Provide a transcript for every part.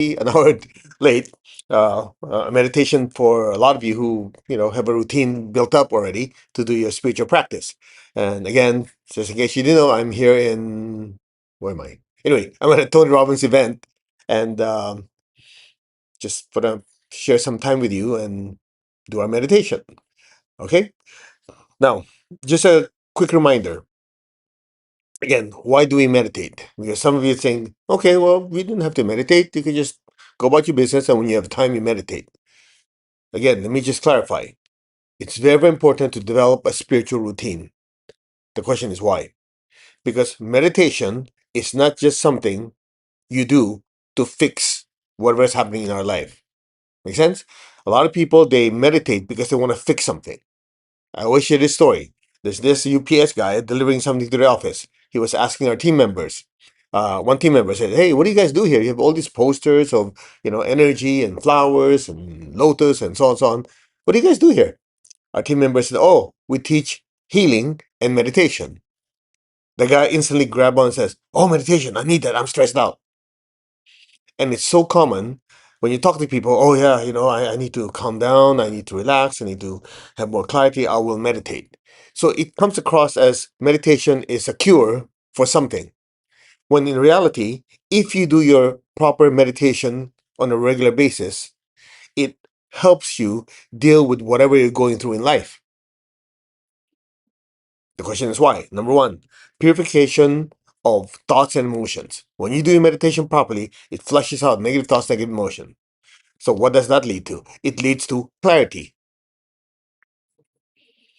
an hour late. Meditation for a lot of you who have a routine built up already to do your spiritual practice. And again, just in case you didn't know, I'm here in where am I? Anyway, I'm at a Tony Robbins event, and just for to share some time with you and do our meditation. Okay. Now, just a quick reminder. Again, why do we meditate? Because some of you think, okay, well, we didn't have to meditate. You can just go about your business, and when you have time, you meditate. Again, let me just clarify. It's very, very important to develop a spiritual routine. The question is why? Because meditation is not just something you do to fix whatever is happening in our life. Make sense? A lot of people, they meditate because they want to fix something. I always share this story. There's this UPS guy delivering something to the office. He was asking our team members. One team member said, "Hey, what do you guys do here? You have all these posters of energy and flowers and lotus and so on, so on. What do you guys do here?" Our team member said, "Oh, we teach healing and meditation." The guy instantly grabbed on and says, "Oh, meditation! I need that. I'm stressed out." And it's so common when you talk to people. Oh yeah, I need to calm down. I need to relax. I need to have more clarity. I will meditate. So it comes across as meditation is a cure for something, when in reality, if you do your proper meditation on a regular basis, it helps you deal with whatever you're going through in life. The question is why. Number one, purification of thoughts and emotions. When you do your meditation properly, it flushes out negative thoughts, negative emotion. So what does that lead to? It leads to clarity.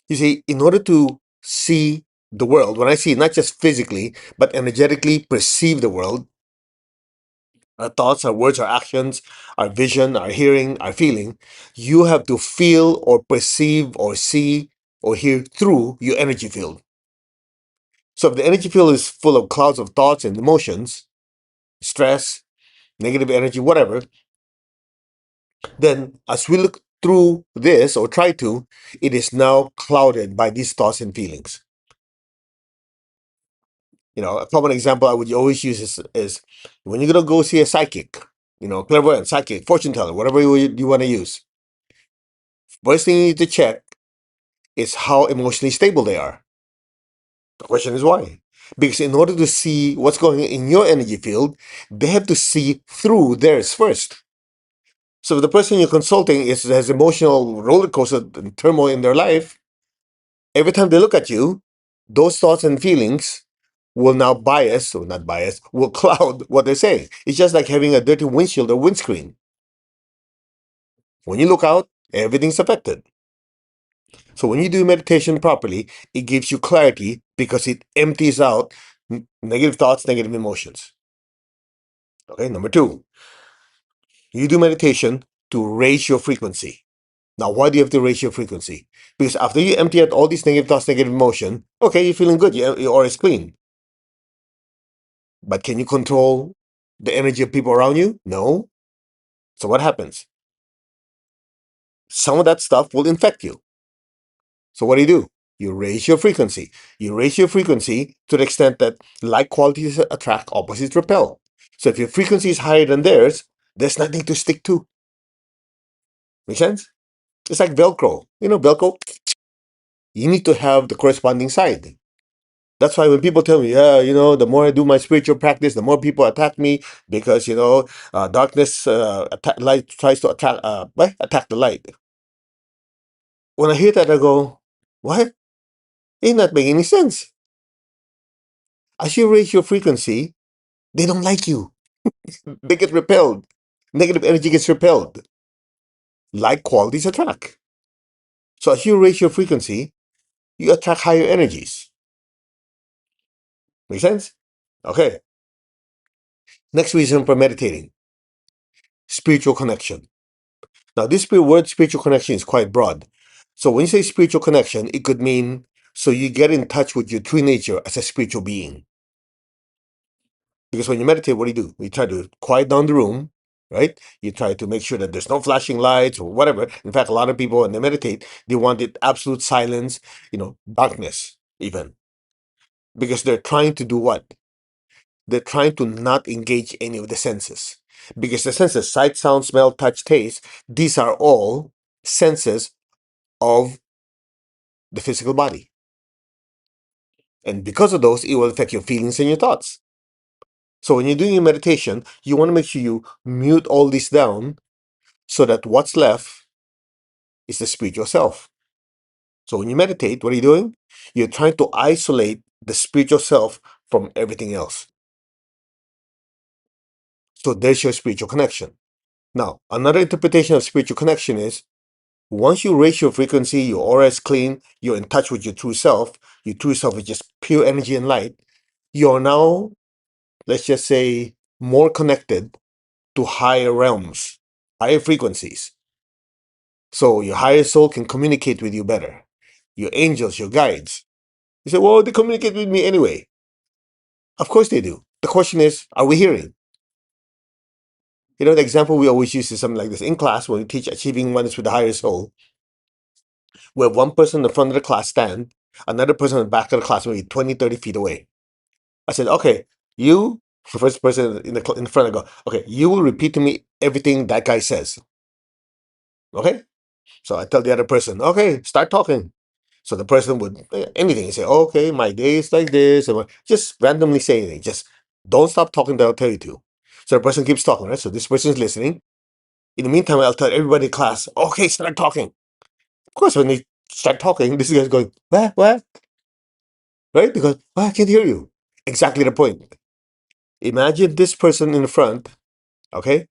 You see, in order to see the world, when I see not just physically, but energetically perceive the world, our thoughts, our words, our actions, our vision, our hearing, our feeling, you have to feel or perceive or see or hear through your energy field. So if the energy field is full of clouds of thoughts and emotions, stress, negative energy, whatever, then as we look through this or try to, it is now clouded by these thoughts and feelings. A common example I would always use is when you're going to go see a psychic, clairvoyant, psychic, fortune teller, whatever you want to use. First thing you need to check is how emotionally stable they are. The question is why? Because in order to see what's going on in your energy field, they have to see through theirs first. So if the person you're consulting has emotional roller coaster and turmoil in their life, every time they look at you, those thoughts and feelings will now bias, or not bias, will cloud what they're saying. It's just like having a dirty windshield or windscreen. When you look out, everything's affected. So when you do meditation properly, it gives you clarity because it empties out negative thoughts, negative emotions. Okay, number two, you do meditation to raise your frequency. Now, why do you have to raise your frequency? Because after you empty out all these negative thoughts, negative emotion, okay, you're feeling good, your aura is clean. But can you control the energy of people around you? No. So what happens? Some of that stuff will infect you. So what do? You raise your frequency. You raise your frequency to the extent that like qualities attract, opposites repel. So if your frequency is higher than theirs, there's nothing to stick to. Make sense? It's like Velcro. Velcro, you need to have the corresponding side. That's why when people tell me, yeah, the more I do my spiritual practice, the more people attack me because, darkness, light tries to attack the light. When I hear that, I go, what? Ain't not making any sense. As you raise your frequency, they don't like you. They get repelled. Negative energy gets repelled. Like qualities attract. So as you raise your frequency, you attract higher energies. Make sense? Okay. Next reason for meditating: spiritual connection. Now, this word spiritual connection is quite broad. So when you say spiritual connection, it could mean so you get in touch with your true nature as a spiritual being. Because when you meditate, what do? You try to quiet down the room, right? You try to make sure that there's no flashing lights or whatever. In fact, a lot of people, when they meditate, they want it absolute silence, darkness even. Because they're trying to do what? They're trying to not engage any of the senses. Because the senses, sight, sound, smell, touch, taste, these are all senses of the physical body. And because of those, it will affect your feelings and your thoughts. So when you're doing your meditation, you want to make sure you mute all this down so that what's left is the spiritual self. So when you meditate, what are you doing? You're trying to isolate the spiritual self from everything else. So there's your spiritual connection. Now, another interpretation of spiritual connection is once you raise your frequency, your aura is clean, you're in touch with your true self is just pure energy and light, you're now, let's just say, more connected to higher realms, higher frequencies. So your higher soul can communicate with you better. Your angels, your guides. You say, well, they communicate with me anyway. Of course they do. The question is, are we hearing? You know, the example we always use is something like this. In class, when we teach achieving oneness with the higher soul, we have one person in the front of the class stand, another person in the back of the class, maybe 20, 30 feet away. I said, okay, you, the first person in the front, I go, okay, you will repeat to me everything that guy says. Okay? So I tell the other person, okay, start talking. So the person would anything say, okay, my day is like this, and just randomly say anything. Just don't stop talking till I'll tell you to. So the person keeps talking, right? So this person is listening. In the meantime, I'll tell everybody in class, okay, start talking. Of course, when they start talking, this guy's going, what? Right? Because I can't hear you. Exactly the point. Imagine this person in the front, okay,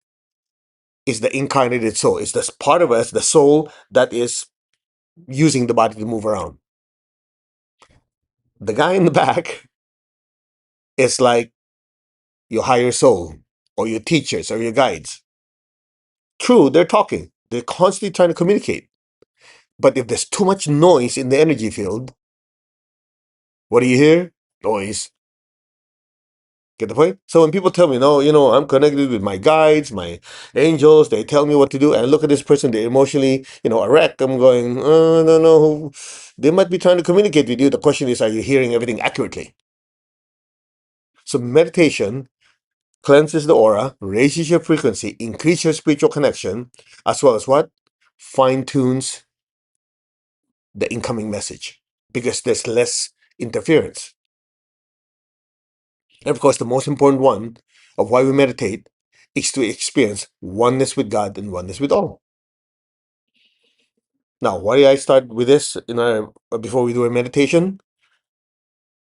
is the incarnated soul. It's this part of us, the soul that is using the body to move around. The guy in the back is like your higher soul or your teachers or your guides. True, they're talking. They're constantly trying to communicate. But if there's too much noise in the energy field, what do you hear? Noise. Get the point? So when people tell me, no, I'm connected with my guides, my angels, they tell me what to do, and I look at this person, they're emotionally, a wreck. I'm going, no. They might be trying to communicate with you. The question is, are you hearing everything accurately? So meditation cleanses the aura, raises your frequency, increases your spiritual connection, as well as what? Fine tunes the incoming message because there's less interference. And of course, the most important one of why we meditate is to experience oneness with God and oneness with all. Now, why did I start with this before we do a meditation?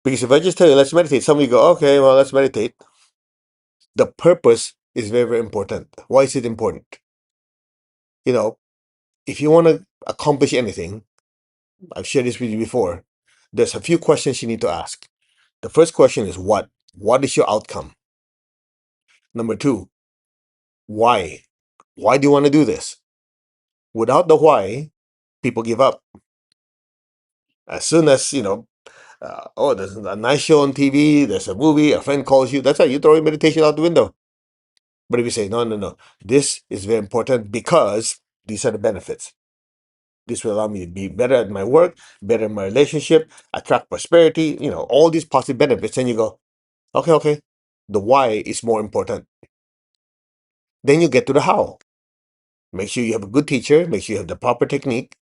Because if I just tell you, let's meditate, some of you go, okay, well, let's meditate. The purpose is very, very important. Why is it important? If you want to accomplish anything, I've shared this with you before, there's a few questions you need to ask. The first question is what? What is your outcome? Number two, why? Why do you want to do this? Without the why, people give up. As soon as, there's a nice show on TV, there's a movie, a friend calls you, that's it, you throw your meditation out the window. But if you say, no, this is very important because these are the benefits. This will allow me to be better at my work, better in my relationship, attract prosperity, all these positive benefits. And you go, okay. The why is more important. Then you get to the how. Make sure you have a good teacher, make sure you have the proper technique.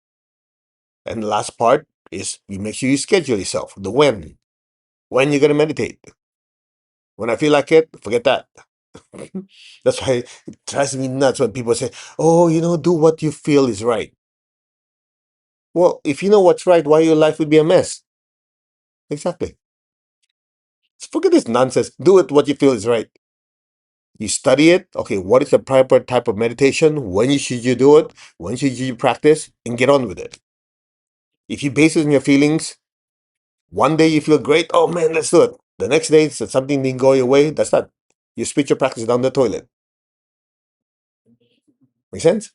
And the last part is you make sure you schedule yourself, the when. When you're going to meditate. When I feel like it, forget that. That's why it drives me nuts when people say, oh, do what you feel is right. Well, if you know what's right, why your life would be a mess? Exactly. Forget this nonsense. Do it what you feel is right. You study it. Okay, what is the proper type of meditation? When should you do it? When should you practice? And get on with it. If you base it on your feelings, one day you feel great. Oh man, let's do it. The next day, something didn't go your way. That's not. You spit your practice down the toilet. Make sense?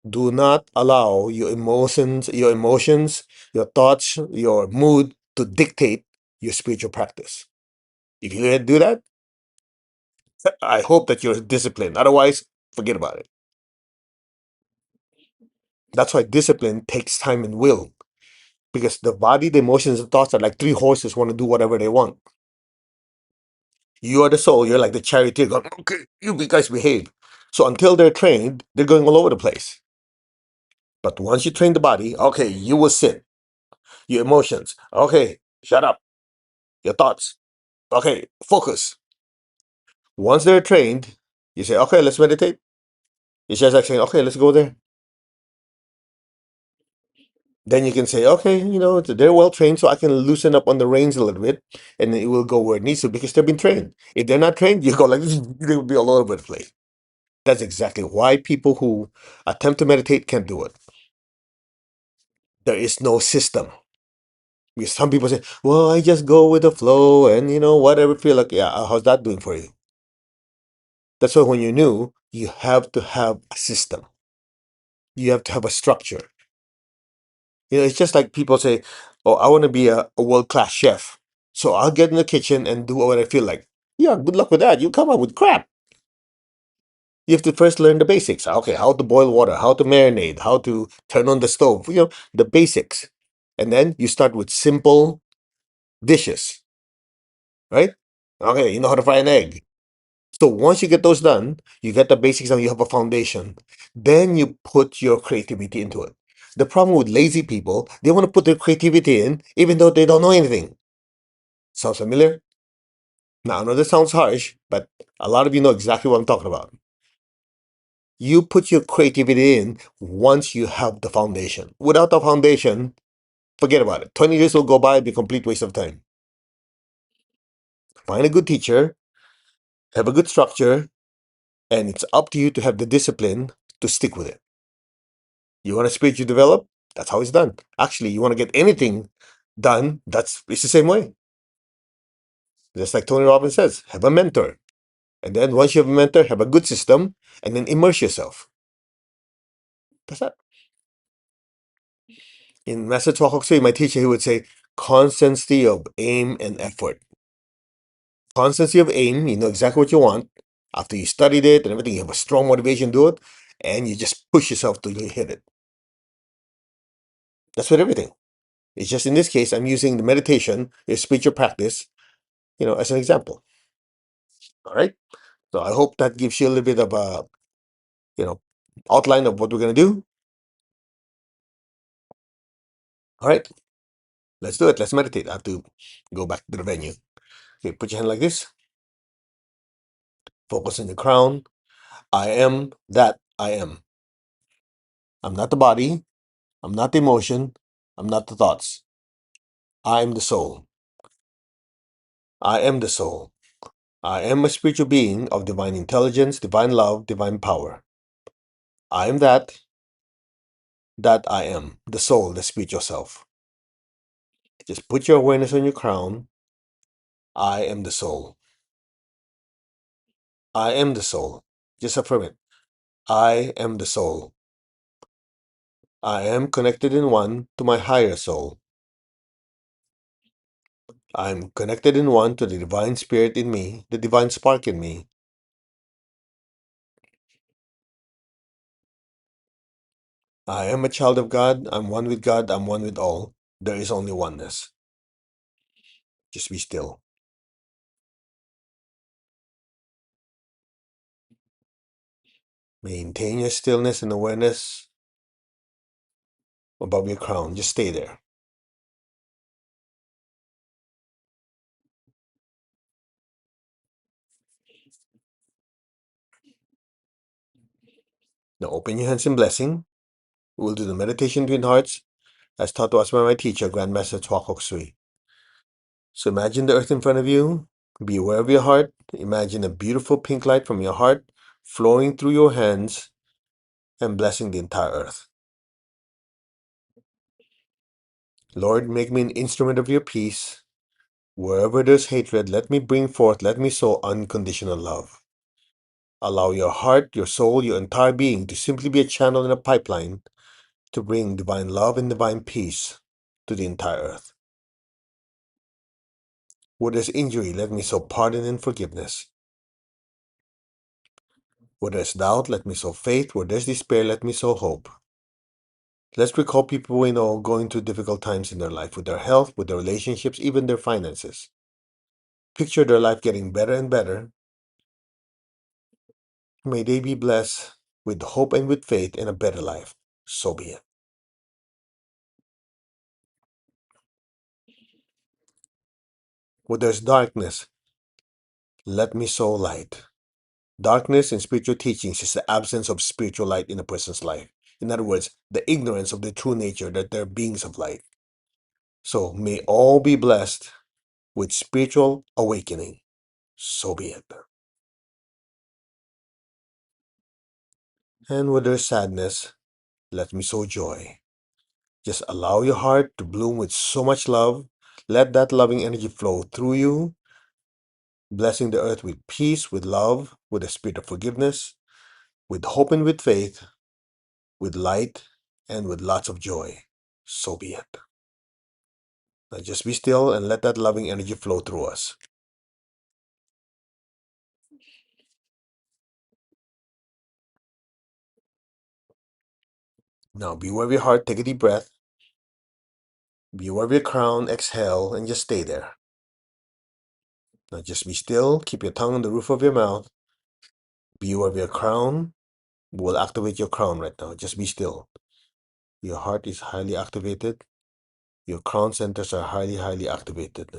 Do not allow your emotions, your thoughts, your mood to dictate your spiritual practice. If you do that, I hope that you're disciplined. Otherwise, forget about it. That's why discipline takes time and will. Because the body, the emotions, and thoughts are like three horses want to do whatever they want. You are the soul. You're like the charioteer going, okay, you guys behave. So until they're trained, they're going all over the place. But once you train the body, okay, you will sit. Your emotions, okay, shut up. Your thoughts, okay, focus. Once they're trained, you say, okay, let's meditate. It's just like saying, okay, let's go there. Then you can say, okay, they're well trained, so I can loosen up on the reins a little bit, and it will go where it needs to because they've been trained. If they're not trained, you go like this, they will be all over the place. That's exactly why people who attempt to meditate can't do it. There is no system. Because some people say, well, I just go with the flow and whatever feel like, yeah, how's that doing for you? That's why when you're new, you have to have a system. You have to have a structure. It's just like people say, oh, I want to be a world-class chef. So I'll get in the kitchen and do what I feel like. Yeah, good luck with that. You come up with crap. You have to first learn the basics. Okay, how to boil water, how to marinate, how to turn on the stove, the basics. And then you start with simple dishes, right? Okay, you know how to fry an egg. So once you get those done, you get the basics and you have a foundation. Then you put your creativity into it. The problem with lazy people, they want to put their creativity in even though they don't know anything. Sounds familiar? Now, I know this sounds harsh, but a lot of you know exactly what I'm talking about. You put your creativity in once you have the foundation. Without the foundation, forget about it. 20 years will go by, it'll be a complete waste of time. Find a good teacher, have a good structure, and it's up to you to have the discipline to stick with it. You want a spiritual develop? That's how it's done. Actually, you want to get anything done, it's the same way. Just like Tony Robbins says, have a mentor. And then once you have a mentor, have a good system, and then immerse yourself. That's that. In Master Chuak Kok Sui, my teacher, he would say, constancy of aim and effort. Constancy of aim, you know exactly what you want. After you studied it and everything, you have a strong motivation to do it, and you just push yourself till you hit it. That's with everything. It's just in this case, I'm using the meditation, your spiritual practice, as an example. All right. So I hope that gives you a little bit of a, you know, outline of what we're going to do. All right. Let's do it. Let's meditate. I have to go back to the venue. Okay. Put your hand like this. Focus on the crown. I am that I am. I'm not the body. I'm not the emotion. I'm not the thoughts. I am the soul. I am the soul. I am a spiritual being of divine intelligence, divine love, divine power. I am that I am, the soul, the spiritual self. Just put your awareness on your crown. I am the soul. I am the soul. Just affirm it. I am the soul. I am connected in one to my higher soul. I'm connected in one to the divine spirit in me, the divine spark in me. I am a child of God. I'm one with God. I'm one with all. There is only oneness. Just be still. Maintain your stillness and awareness above your crown. Just stay there. Now open your hands in blessing. We'll do the meditation between hearts as taught to us by my teacher, Grandmaster Chuak Kok Sui. So imagine the earth in front of you. Be aware of your heart. Imagine a beautiful pink light from your heart flowing through your hands and blessing the entire earth. Lord, make me an instrument of your peace. Wherever there's hatred, let me bring forth, let me sow unconditional love. Allow your heart, your soul, your entire being to simply be a channel in a pipeline to bring divine love and divine peace to the entire earth. Where there's injury, let me sow pardon and forgiveness. Where there's doubt, let me sow faith. Where there's despair, let me sow hope. Let's recall people we know going through difficult times in their life with their health, with their relationships, even their finances. picture their life getting better and better. May they be blessed with hope and with faith in a better life. So be it. Where there's darkness, let me sow light. Darkness in spiritual teachings is the absence of spiritual light in a person's life. In other words, the ignorance of the true nature that they're beings of light. So may all be blessed with spiritual awakening. So be it. And where there's sadness, let me sow joy. Just allow your heart to bloom with so much love. Let that loving energy flow through you, blessing the earth with peace, with love, with a spirit of forgiveness, with hope and with faith, with light, and with lots of joy. So be it. Now just be still and let that loving energy flow through us. Now be aware of your heart, take a deep breath. Be aware of your crown, exhale, and just stay there. Now just be still, keep your tongue on the roof of your mouth. Be aware of your crown. We'll activate your crown right now. Just be still. Your heart is highly activated. Your crown centers are highly, highly activated.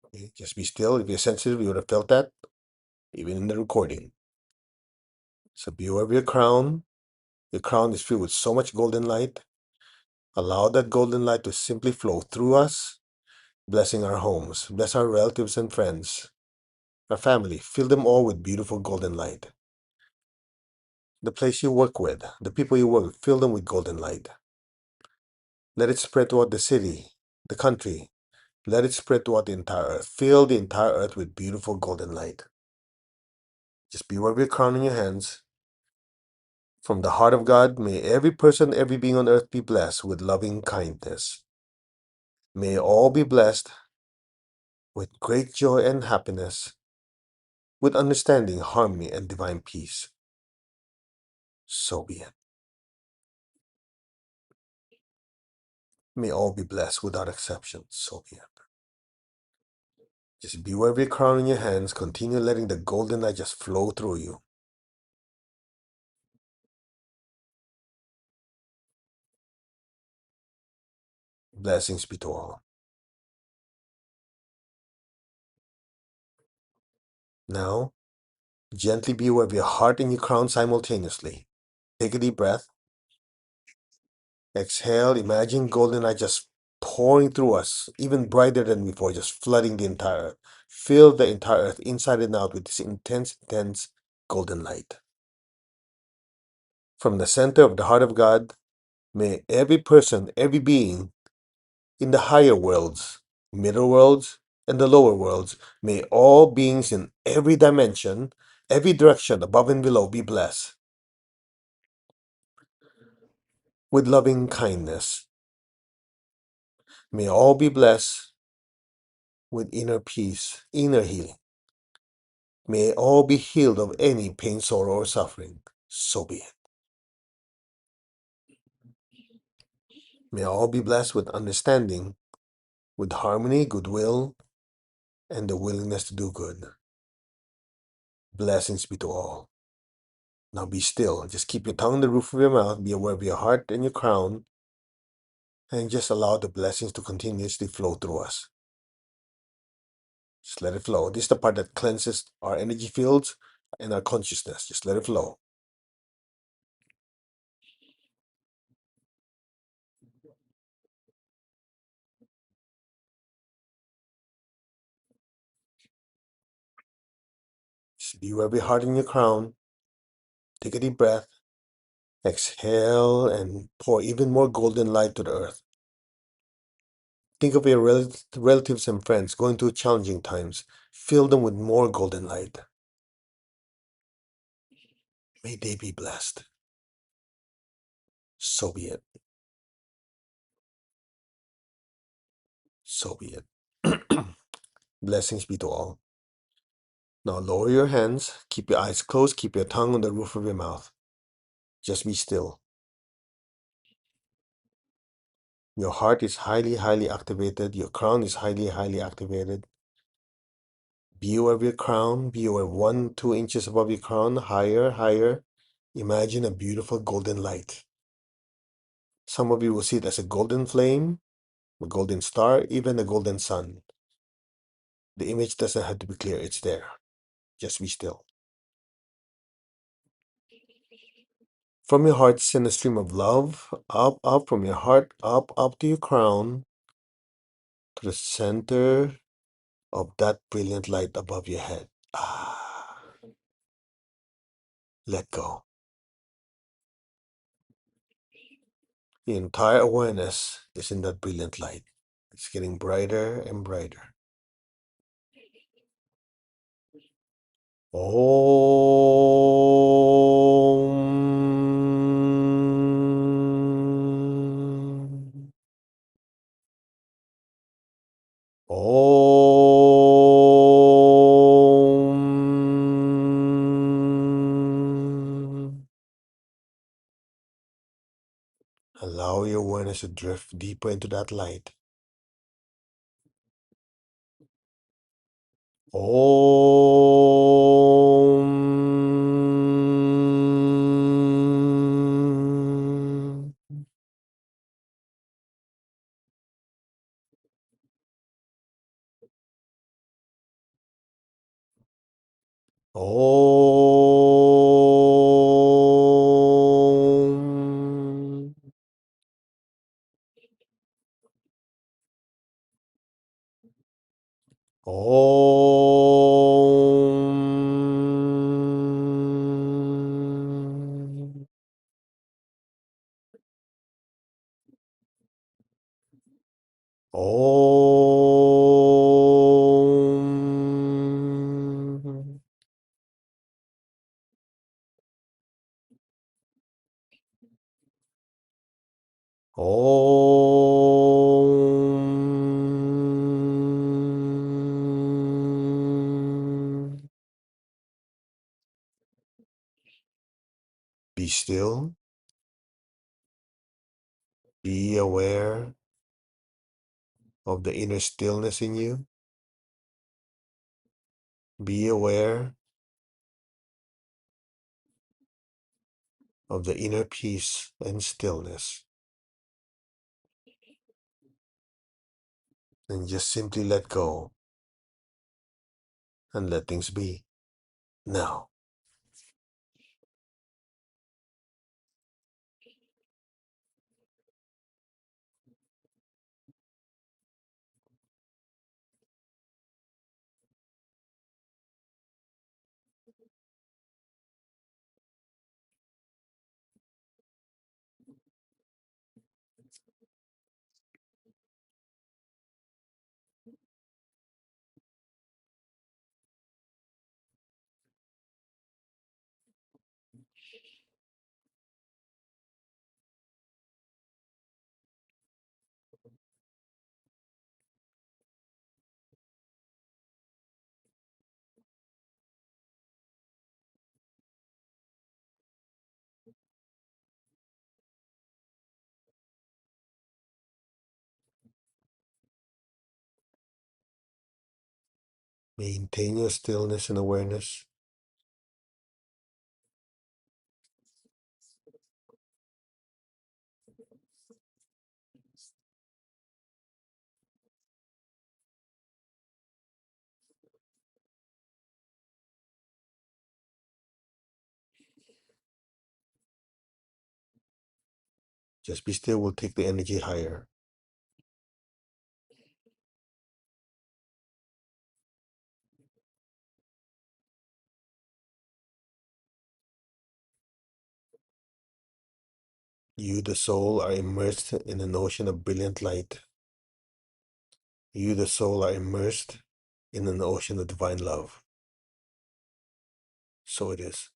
Okay, just be still. If you're sensitive, you would have felt that, even in the recording. So be aware of your crown. Your crown is filled with so much golden light. Allow that golden light to simply flow through us, blessing our homes, bless our relatives and friends, our family. Fill them all with beautiful golden light. The place you work with, the people you work with, fill them with golden light. Let it spread throughout the city, the country. Let it spread throughout the entire earth. Fill the entire earth with beautiful golden light. Just be aware of your crown in your hands. From the heart of God, may every person, every being on earth be blessed with loving kindness. May all be blessed with great joy and happiness, with understanding, harmony, and divine peace. So be it. May all be blessed without exception. So be it. Just be aware of your crown in your hands. Continue letting the golden light just flow through you. Blessings be to all. Now, gently be aware of your heart and your crown simultaneously. Take a deep breath. Exhale. Imagine golden light just pouring through us, even brighter than before, just flooding the entire earth. Fill the entire earth inside and out with this intense, intense golden light. From the center of the heart of God, may every person, every being in the higher worlds, middle worlds, and the lower worlds, may all beings in every dimension, every direction, above and below, be blessed with loving kindness. May all be blessed with inner peace, inner healing. May all be healed of any pain, sorrow, or suffering. So be it. May all be blessed with understanding, with harmony, goodwill, and the willingness to do good. Blessings be to all. Now be still. Just keep your tongue on the roof of your mouth. Be aware of your heart and your crown. And just allow the blessings to continuously flow through us. Just let it flow. This is the part that cleanses our energy fields and our consciousness. Just let it flow. Just be aware of your heart and your crown. Take a deep breath. Exhale and pour even more golden light to the earth. Think of your relatives and friends going through challenging times. Fill them with more golden light. May they be blessed. So be it. So be it. Blessings be to all. Now lower your hands. Keep your eyes closed. Keep your tongue on the roof of your mouth. Just be still. Your heart is highly, highly activated. Your crown is highly, highly activated. Be aware of your crown. Be aware 1, 2 inches above your crown. Higher, higher. Imagine a beautiful golden light. Some of you will see it as a golden flame, a golden star, even a golden sun. The image doesn't have to be clear. It's there. Just be still. From your heart, send a stream of love up, up from your heart, up to your crown, to the center of that brilliant light above your head. Ah, let go. The entire awareness is in that brilliant light. It's getting brighter and brighter. Om. Om. Allow your awareness to drift deeper into that light. Om. Om. Om. Om. Om. Be still. Be aware of the inner stillness in you. Be aware of the inner peace and stillness. And just simply let go and let things be. Now, maintain your stillness and awareness. Just be still will take the energy higher. You, the soul, are immersed in an ocean of brilliant light. You, the soul, are immersed in an ocean of divine love. So it is.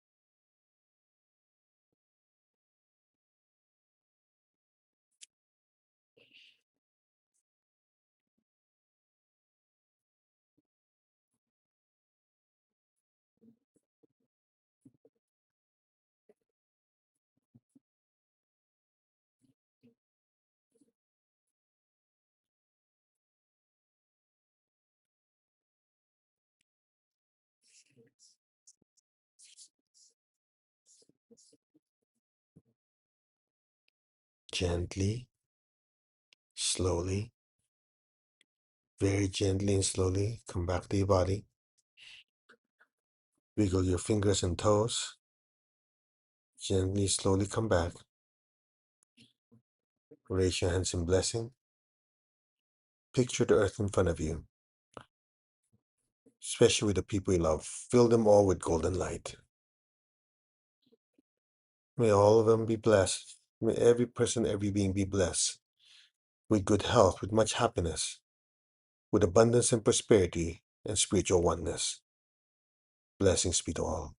Gently, slowly, very gently and slowly come back to your body. Wiggle your fingers and toes. Gently, slowly come back. Raise your hands in blessing. Picture the earth in front of you, especially with the people you love. Fill them all with golden light. May all of them be blessed. May every person, every being be blessed with good health, with much happiness, with abundance and prosperity and spiritual oneness. Blessings be to all.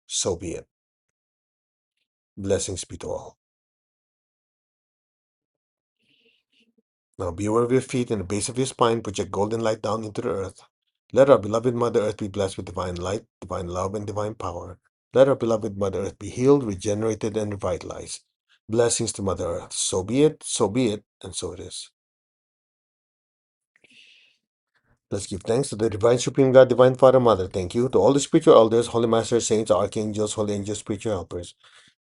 So be it. Blessings be to all. Now be aware of your feet and the base of your spine. Project golden light down into the earth. Let our beloved Mother Earth be blessed with divine light, divine love, and divine power. Let our beloved Mother Earth be healed, regenerated, and revitalized. Blessings to Mother Earth. So be it, and so it is. Let's give thanks to the Divine Supreme God, Divine Father, Mother. Thank you to all the spiritual elders, holy masters, saints, archangels, holy angels, spiritual helpers.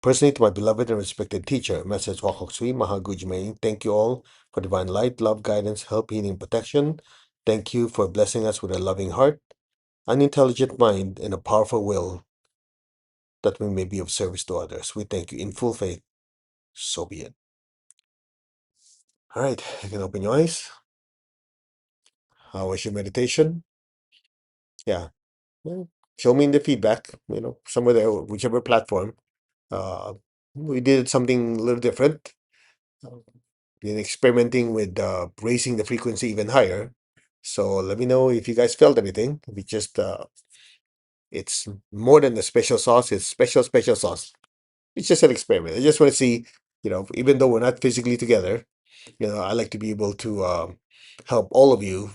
Personally, to my beloved and respected teacher, Message Wakok Sui Mahagujimei, thank you all for divine light, love, guidance, help, healing, protection. Thank you for blessing us with a loving heart, an intelligent mind, and a powerful will that we may be of service to others. We thank you in full faith. So be it. All right, you can open your eyes. How was your meditation? Yeah. Well, show me in the feedback, somewhere there, whichever platform. Uh, we did something a little different. Been experimenting with raising the frequency even higher. So let me know if you guys felt anything. We just it's more than a special sauce. It's special sauce. It's just an experiment. I just want to see, even though we're not physically together, I like to be able to help all of you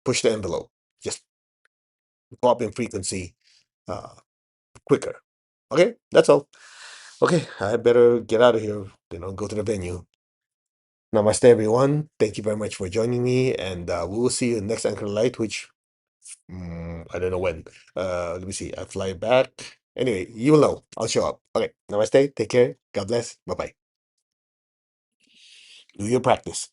push the envelope. Just go up in frequency uh, quicker. Okay, that's all. Okay, I better get out of here. Go to the venue. Namaste, everyone. Thank you very much for joining me, and we will see you next Anchor Light, which I don't know when. Let me see. I fly back. Anyway, you will know. I'll show up. Okay. Namaste. Take care. God bless. Bye bye. Do your practice.